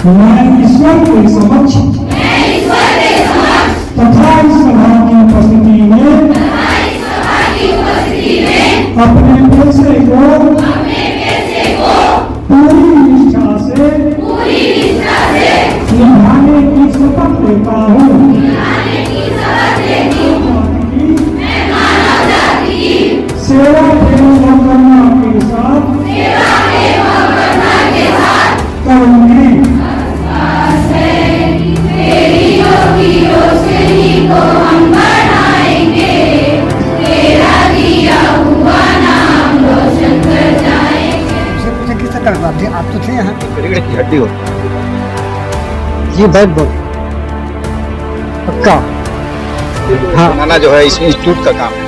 मैं ईश्वर के समक्ष तथा इस सभा की उपस्थिति में अपने पैसे को पूरी निष्ठा से निभाने की शपथ लेता हूँ। सेवा प्रेम और करुणा के साथ करूँगी। आप तो थे यहाँ रीढ़ की हड्डी होती है। जी बैकबोन पक्का। हाँ बनाना जो है इस इंस्टीट्यूट का काम है।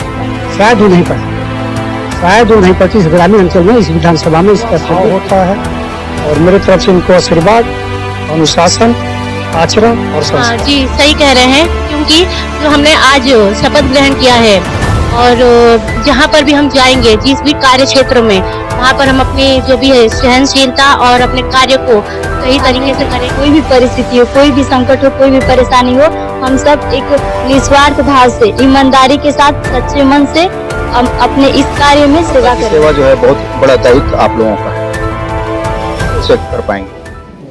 शायद वो नहीं पढ़ा, शायद वो नहीं पढ़ती। इस ग्रामीण अंचल में इस विधानसभा में इसका भाव होता है और मेरे तरफ से इनको आशीर्वाद, अनुशासन, आचरण और संस्कार। जी सही कह रहे हैं, क्योंकि जो हमने आज शपथ ग्रहण किया है और जहाँ पर भी हम जाएंगे, जिस भी कार्य क्षेत्र में, वहाँ पर हम अपनी जो भी है सहनशीलता और अपने कार्य को सही तरीके से करें। कोई भी परिस्थिति हो, कोई भी संकट हो, कोई भी परेशानी हो, हम सब एक निस्वार्थ भाव से, ईमानदारी के साथ, सच्चे मन से हम अपने इस कार्य में सेवा करें। सेवा जो है बहुत बड़ा दायित्व आप लोगों का है, उसे कर पाएंगे।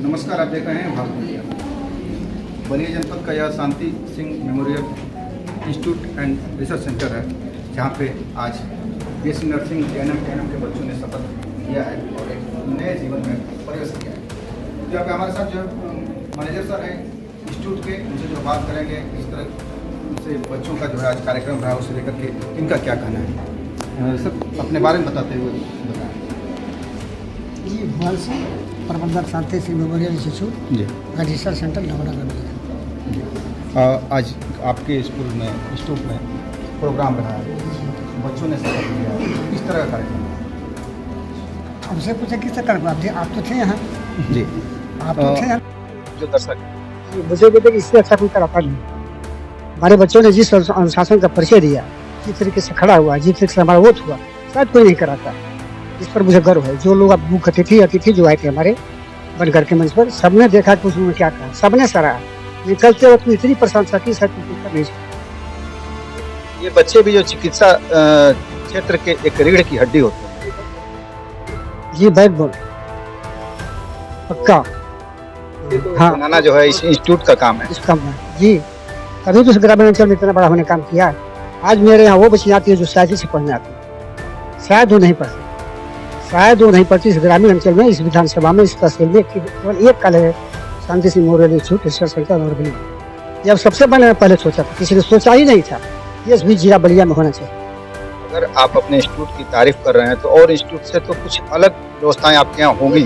नमस्कार, आप देख रहे हैं भारत मीडिया। बलिया जनपद का यह Shanti Singh memorial institute and research centre है, जहाँ पे आज बीएससी नर्सिंग एएनएम के बच्चों ने शपथ लिया है और एक नए जीवन में प्रवेश किया है। तो यहाँ पे हमारे साथ जो मैनेजर सर हैं इंस्टीट्यूट के, उनसे जो बात करेंगे इस तरह से बच्चों का जो है आज कार्यक्रम रहा, उसे लेकर के इनका क्या कहना है। सर अपने बारे में बताते हुए बताएं। जी भुवन सिंह, प्रबंधक शांति सिंह मेमोरियल इंस्टीट्यूट जी रिसर्च सेंटर नवनगर। आज आपके स्कूल में इंस्टीट्यूट में प्रोग्राम रहा है, बच्चों ने शपथ लिया है, किस तरह का कार्यक्रम है? हमसे पूछे किस तरह आप तो थे यहाँ जी आप तो थे यहाँ। जो दर्शक मुझे कहते कि इससे अच्छा कोई कराता नहीं। हमारे बच्चों ने जिस अनुशासन का परिचय दिया, जिस तरीके से खड़ा हुआ, जिस तरीके से हमारा वोट हुआ, शायद कोई नहीं कराता। इस पर मुझे गर्व है। जो लोग अब मुख्य अतिथि जो आए थे हमारे बनकर के मंच पर, सबने देखा कि उसमें क्या कहा, सबने सराहा। निकलते वक्त इतनी प्रशंसा की, शायद कर नहीं सकता। ये बच्चे भी जो चिकित्सा क्षेत्र के एक रीढ़ की हड्डी होते हैं। जी बैकबोन पक्का। हाँ बनाना जो है इस इंस्टीट्यूट का काम है। इसका जी, तभी तो इस ग्रामीण अंचल में इतना बड़ा हमने काम किया। आज मेरे यहाँ वो बच्ची आती है जो शायद से पढ़ने आती है, शायद वो नहीं पढ़ती, शायद वो नहीं पढ़ती। इस ग्रामीण अंचल में इस विधानसभा में इस तहसील में केवल एक कॉलेज है, Shanti Singh memorial institute research centre Navnagar. ये अब सबसे पहले सोचा था, किसी ने सोचा ही नहीं था ये भी जिला बलिया में होना चाहिए। अगर आप अपने इंस्टीट्यूट की तारीफ कर रहे हैं तो और इंस्टीट्यूट से तो कुछ अलग व्यवस्थाएं आपके यहाँ होंगी।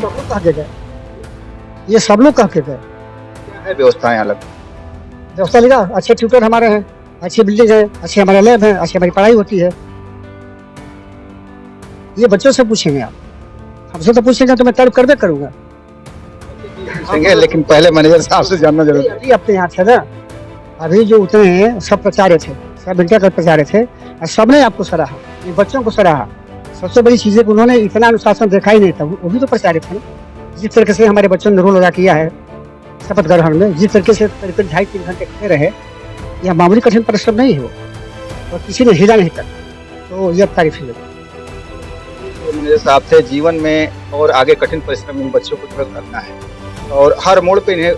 ये सब लोग कह के गए। क्या है व्यवस्थाएं अलग? व्यवस्था लगा, अच्छे ट्यूटर हमारे हैं, अच्छी बिल्डिंग है, अच्छे हमारे लैब है, अच्छी हमारी पढ़ाई होती है। ये बच्चों से पूछेंगे आप, हमसे तो पूछेंगे तो मैं तारीफ करबे करूंगा। लेकिन पहले मैनेजर साहब से जानना जरूरी है। अभी अपने यहाँ थे ना, अभी जो उतरे हैं सब प्रचार्य थे, सब इंटर कर प्रचार्य थे और सबने आपको सराहा, ये बच्चों को सराहा। सबसे बड़ी चीज़ है कि उन्होंने इतना अनुशासन देखा ही नहीं था, वो भी तो प्रचार्य थे ना। जिस तरीके से हमारे बच्चों ने रोल अदा किया है शपथ ग्रहण में, जिस तरीके से करीब 2.5-3 घंटे खड़े रहे, यह मामूली कठिन परिश्रम नहीं है वो, और किसी ने हिला नहीं कर, तो यह तारीफ है। मैनेजर साहब थे जीवन में और आगे कठिन परिश्रम इन बच्चों को जो है करना है और हर मोड़ पे इन्हें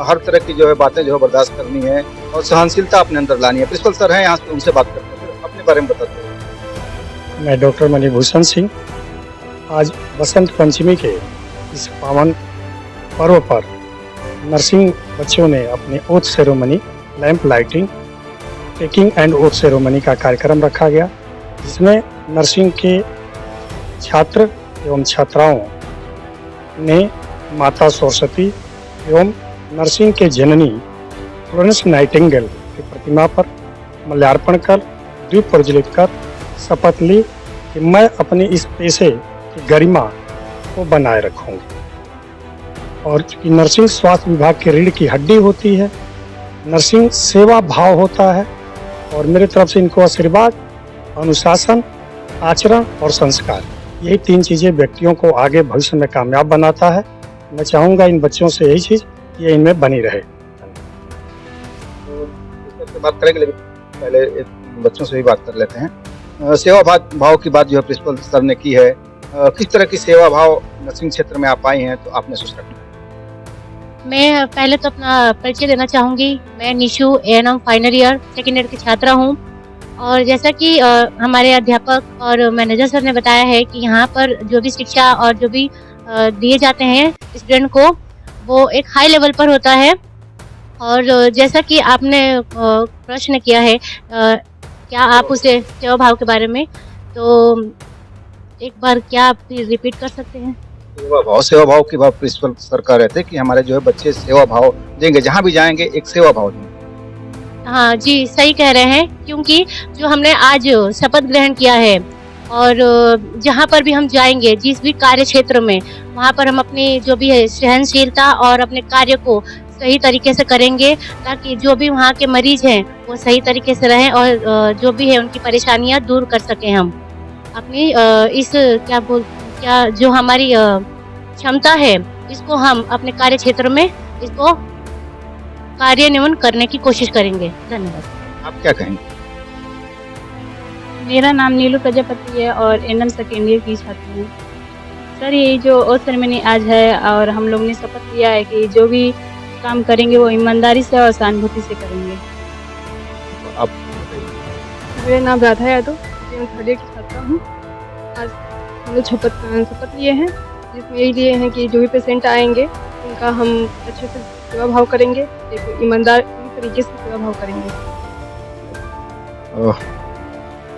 हर तरह की जो है बातें जो है बर्दाश्त करनी है और सहनशीलता अपने अंदर लानी है। प्रिंसिपल सर हैं यहाँ से, उनसे बात करते हैं, अपने बारे में बताते हैं। मैं डॉक्टर मणिभूषण सिंह आज बसंत पंचमी के इस पावन पर्व पर नर्सिंग बच्चों ने अपने oath ceremony, lamp lighting, taking and oath ceremony का कार्यक्रम रखा गया, जिसमें नर्सिंग के छात्र एवं छात्राओं ने माता सरस्वती एवं नर्सिंग के जननी फ्लोरेंस नाइटिंगेल की प्रतिमा पर माल्यार्पण कर दीप प्रज्वलित कर शपथ ली कि मैं अपने इस पेशे की गरिमा को बनाए रखूंगी। और चूंकि नर्सिंग स्वास्थ्य विभाग की रीढ़ की हड्डी होती है, नर्सिंग सेवा भाव होता है और मेरे तरफ से इनको आशीर्वाद, अनुशासन, आचरण और संस्कार, यही 3 चीज़ें व्यक्तियों को आगे भविष्य में कामयाब बनाता है। मैं चाहूँगा इन बच्चों से यही चीज़ कि ये इनमें बनी रहे। तो इस सबसे बात करेंगे, लेकिन पहले एक बच्चों से भी बात कर लेते हैं। सेवा भाव की बात जो है प्रिंसिपल सर ने की है। किस तरह की सेवा भाव नर्सिंग क्षेत्र में आप आई हैं तो आपने सोचा? मैं पहले तो अपना परिचय देना चाहूँगी। मैं Nishu ANM final year second year की छात्रा हूँ। और जैसा कि हमारे अध्यापक और मैनेजर सर ने बताया है कि यहाँ पर जो भी शिक्षा और जो भी दिए जाते हैं स्टूडेंट को, वो एक हाई लेवल पर होता है। और जैसा कि आपने प्रश्न किया है, क्या आप उसे सेवा भाव के बारे में, तो एक बार क्या आप रिपीट कर सकते हैं? सेवा भाव की बात प्रिंसिपल सर कह रहे थे कि हमारे जो है बच्चे सेवा भाव देंगे, जहाँ भी जाएंगे एक सेवा भाव देंगे। हाँ जी, सही कह रहे हैं, क्योंकि जो हमने आज शपथ ग्रहण किया है और जहाँ पर भी हम जाएंगे, जिस भी कार्य क्षेत्र में, वहाँ पर हम अपनी जो भी है सहनशीलता और अपने कार्य को सही तरीके से करेंगे, ताकि जो भी वहाँ के मरीज हैं वो सही तरीके से रहें और जो भी है उनकी परेशानियाँ दूर कर सकें हम अपनी इस क्या जो हमारी क्षमता है, इसको हम अपने कार्य क्षेत्र में इसको कार्यान्वयन करने की कोशिश करेंगे। धन्यवाद। आप क्या कहेंगे? मेरा नाम नीलू प्रजापति है और एनएम सेकेंड ईयर की छात्री हूँ। सर, ये जो ओथ सेरेमनी आज है और हम लोग ने शपथ लिया है कि जो भी काम करेंगे वो ईमानदारी से और सहानुभूति से करेंगे। आप मेरा नाम राधा यादव, मैं थर्ड ईयर की छात्रा हूँ। आज हम लोग शपथ लिए हैं, जिसमें यही लिए हैं कि जो भी पेशेंट आएंगे उनका हम अच्छे से सेवा भाव करेंगे, एक ईमानदार तरीके से सेवा भाव करेंगे।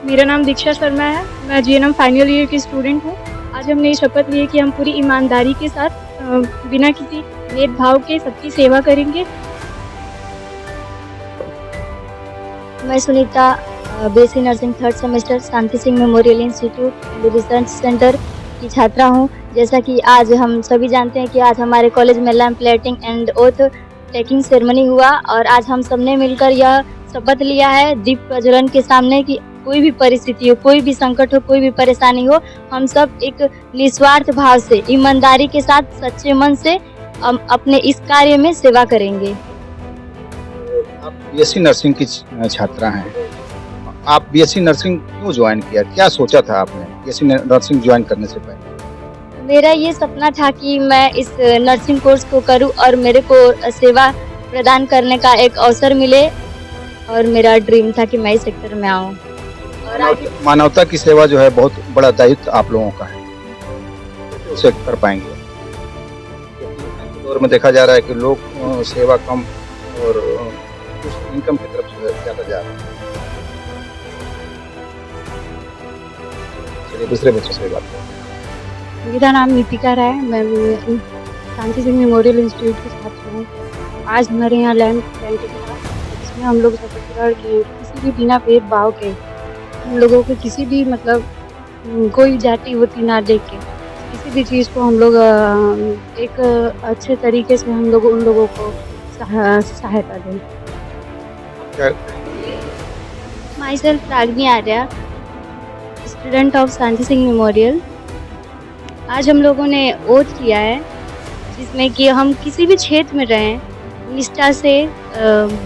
मेरा नाम दीक्षा शर्मा है, मैं जीएनएम फाइनल ईयर की स्टूडेंट हूँ। आज हमने ये शपथ ली है कि हम पूरी ईमानदारी के साथ बिना किसी भेदभाव के सबकी सेवा करेंगे। मैं Sunita BSc nursing third semester Shanti Singh memorial institute and research centre की छात्रा हूँ। जैसा कि आज हम सभी जानते हैं कि आज हमारे कॉलेज में lamp lighting and oath taking ceremony हुआ और आज हम सबने मिलकर यह शपथ लिया है दीप प्रज्वलन के सामने कि कोई भी परिस्थिति हो, कोई भी संकट हो, कोई भी परेशानी हो, हम सब एक निस्वार्थ भाव से, ईमानदारी के साथ, सच्चे मन से अपने इस कार्य में सेवा करेंगे। आप बीएससी नर्सिंग की छात्रा हैं। आप बीएससी नर्सिंग क्यों ज्वाइन किया? क्या सोचा था आपने बीएससी नर्सिंग ज्वाइन करने से पहले? मेरा ये सपना था कि मैं इस नर्सिंग कोर्स को करूं और मेरे को सेवा प्रदान करने का एक अवसर मिले और मेरा ड्रीम था कि मैं इस सेक्टर में आऊं। और मानवता की सेवा जो है बहुत बड़ा दायित्व आप लोगों का है, उसे कर पाएंगे? दौर में देखा जा रहा है कि लोग सेवा कम और इनकम की तरफ से ज्यादा जा रहे हैं। चलिए दूसरे बच्चों से बात करते हैं। मेरा नाम नीतिका राय है, मैं शांति सिंह मेमोरियल इंस्टीट्यूट की छात्र हूँ। आज हमारे यहाँ लैंप लाइटिंग था, जिसमें हम लोग शपथ ग्रहण किए किसी भी बिना भेदभाव के हम लोगों को किसी भी कोई जाति वोती ना देख के किसी भी चीज़ को हम लोग एक अच्छे तरीके से हम लोग उन लोगों को सहायता दें। My self Ragini Arya, student of Shanti Singh memorial. आज हम लोगों ने ओथ किया है जिसमें कि हम किसी भी क्षेत्र में रहें, निष्ठा से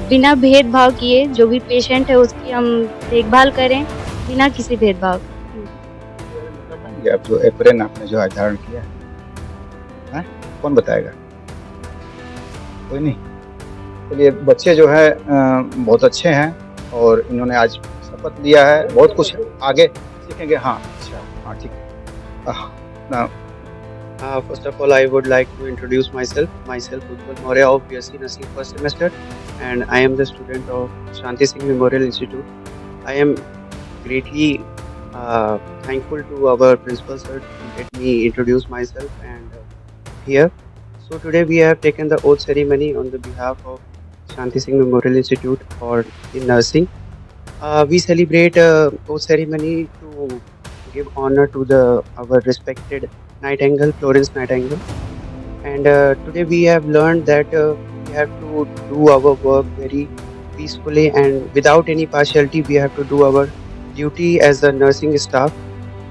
बिना भेदभाव किए जो भी पेशेंट है उसकी हम देखभाल करें बिना किसी भेदभाव। आप जो एप्रेन आपने जो धारण किया है, कौन बताएगा? कोई नहीं। चलिए, बच्चे जो है बहुत अच्छे हैं और इन्होंने आज शपथ लिया है, बहुत कुछ आगे सीखेंगे। हाँ, अच्छा, हाँ, ठीक है। First of all, I would like to introduce myself. Myself, Utpal Maurya of BSc Nursing first semester, and I am the student of Shanti Singh Memorial Institute. I am greatly thankful to our principal sir to let me introduce myself and here. So today we have taken the oath ceremony on the behalf of Shanti Singh Memorial Institute for in nursing. We celebrate oath ceremony to give honor to our respected Nightingale, Florence Nightingale, and today we have learned that we have to do our work very peacefully and without any partiality. We have to do our duty as a nursing staff.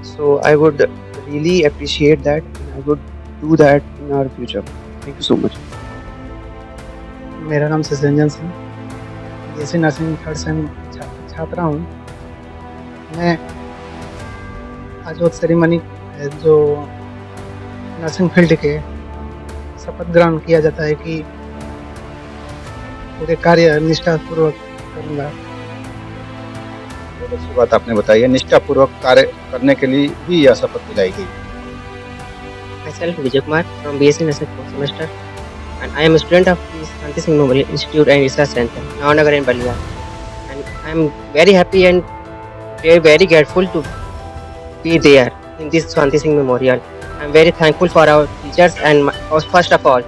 So I would really appreciate that. I would do that in our future. Thank you so much. मेरा नाम Sachiranjan Singh, BSc nursing third sem छात्रा हूँ। मैं आज oath ceremony जो nursing field के शपथ ग्रहण किया जाता है कि पूरे कार्य निष्ठापूर्वक करूँगा। बहुत अच्छी बात आपने बताई है, निष्ठापूर्वक कार्य करने के लिए भी यह शपथ दिलाई गई। Myself Vijay Kumar from BSc Nursing 4th semester, and I am a student of the Shanti Singh Memorial Institute and Research Center, Navanagar in Balia. And I am very happy and very grateful to be there in this Shanti Singh Memorial. I am very thankful for our teachers and first of all,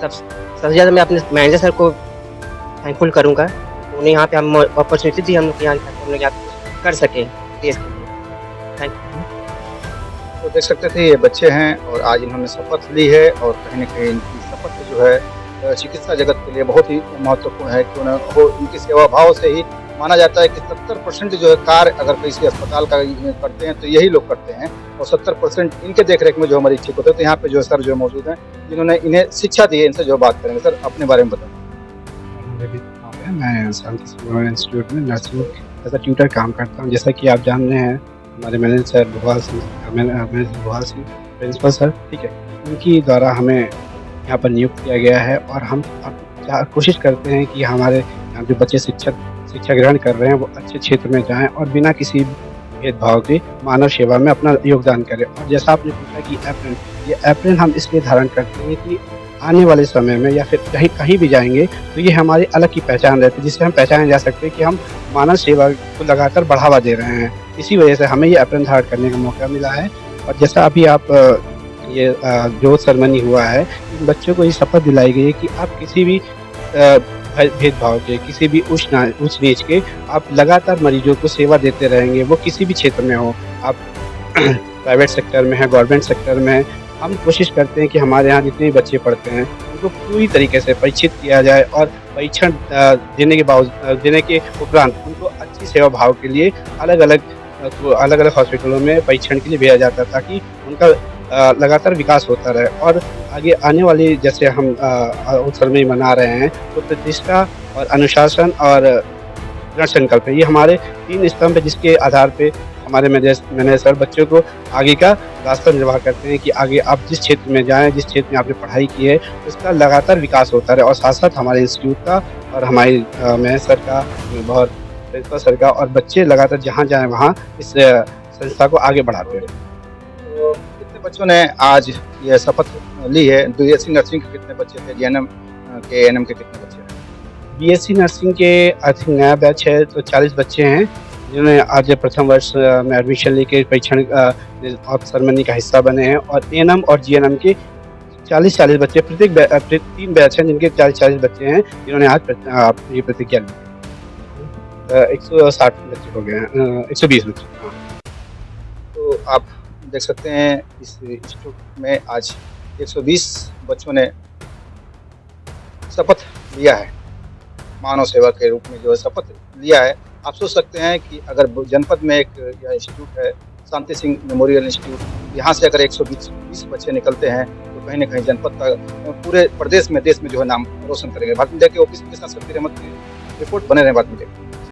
सबसे ज़्यादा मैं अपने manager sir को thankful करूँगा। उन्हें यहाँ पे हम अपॉर्चुनिटी दी, हम लोग यहाँ कर सके देश के लिए। Thank you. तो देख सकते थे ये बच्चे हैं और आज इन्होंने शपथ ली है और कहीं न कहीं इनकी शपथ जो है चिकित्सा जगत के लिए बहुत ही महत्वपूर्ण है, क्यों न हो इनकी सेवा भाव से ही माना जाता है कि 70% जो है कार्य अगर किसी अस्पताल का करते हैं तो यही लोग करते हैं और 70% इनके देखरेख में जो हमारे इच्छुक होते हैं। तो यहाँ पे जो सर जो मौजूद हैं जिन्होंने इन्हें शिक्षा दी है, इनसे जो बात करेंगे। सर अपने बारे में बताएं। मैं शांति सिंह मेमोरियल इंस्टीट्यूट में नर्सिंग एज अ ट्यूटर काम करता हूँ। जैसा कि आप जान रहे हैं, हमारे manager sir Bhopal Singh principal sir, ठीक है, उनकी द्वारा हमें यहाँ पर नियुक्त किया गया है और हम कोशिश करते हैं कि हमारे यहाँ जो बच्चे शिक्षा ग्रहण कर रहे हैं वो अच्छे क्षेत्र में जाएं और बिना किसी भेदभाव के मानव सेवा में अपना योगदान करें। और जैसा आपने पूछा कि एप्रिन, ये एप्रिन हम इसलिए धारण करते हैं कि आने वाले समय में या फिर कहीं भी जाएंगे तो ये हमारी अलग की पहचान रहती है, जिससे हम पहचाने जा सकते हैं कि हम मानव सेवा को लगातार बढ़ावा दे रहे हैं। इसी वजह से हमें ये एप्रिन धारण करने का मौका मिला है। और जैसा अभी आप ये जो सेरेमनी हुआ है, बच्चों को ये शपथ दिलाई गई है कि आप किसी भी भेदभाव के, किसी भी उच्च नीच के आप लगातार मरीजों को सेवा देते रहेंगे, वो किसी भी क्षेत्र में हो, आप प्राइवेट सेक्टर में है, गवर्नमेंट सेक्टर में है। हम कोशिश करते हैं कि हमारे यहाँ जितने भी बच्चे पढ़ते हैं उनको पूरी तरीके से परीक्षित किया जाए और परीक्षण देने के उपरांत उनको अच्छी सेवा भाव के लिए अलग अलग हॉस्पिटलों में परीक्षण के लिए भेजा जाता है, ताकि उनका लगातार विकास होता रहे। और आगे आने वाली जैसे हम उत्सव में मना रहे हैं तो प्रतिष्ठा और अनुशासन और दृढ़ संकल्प है, ये हमारे 3 स्तंभ है जिसके आधार पे हमारे मैनेजर सर बच्चों को आगे का रास्ता निर्वाह करते हैं कि आगे आप जिस क्षेत्र में जाएं, जिस क्षेत्र में आपने पढ़ाई की है उसका लगातार विकास होता रहे। और साथ साथ हमारे इंस्टीट्यूट का और हमारे मैनेजर सर का और प्रिंसिपल सर का और बच्चे लगातार जहाँ जाएँ वहाँ इस संस्था को आगे बढ़ाते हैं। तो कितने बच्चों ने आज ये शपथ ली है? बीएससी नर्सिंग के कितने बच्चे थे? जीएनएम के एएनएम के कितने बच्चे हैं? बीएससी नर्सिंग के आई थिंक नया बैच है तो 40 बच्चे हैं जिन्होंने आज प्रथम वर्ष में एडमिशन लेके परीक्षण ऑफ सेरेमनी का हिस्सा बने हैं। और एएनएम और जीएनएम के 40 बच्चे, प्रत्येक 3 बैच हैं जिनके 40 बच्चे हैं जिन्होंने आज ये प्रतिज्ञा ली। 160 बच्चे हो गए हैं, 120 बच्चे। हाँ। तो आप देख सकते हैं इस इंस्टीट्यूट में आज 120 बच्चों ने शपथ लिया है, मानव सेवा के रूप में जो है शपथ लिया है। आप सोच सकते हैं कि अगर जनपद में एक यह इंस्टीट्यूट है शांति सिंह मेमोरियल इंस्टीट्यूट, यहाँ से अगर 120 बच्चे निकलते हैं तो कहीं न कहीं जनपद का पूरे प्रदेश में, देश में जो है नाम रोशन करेंगे। भारत मीडिया के ऑफिस के साथ शक्ति रहमत की रिपोर्ट, बने रहें भारत मीडिया।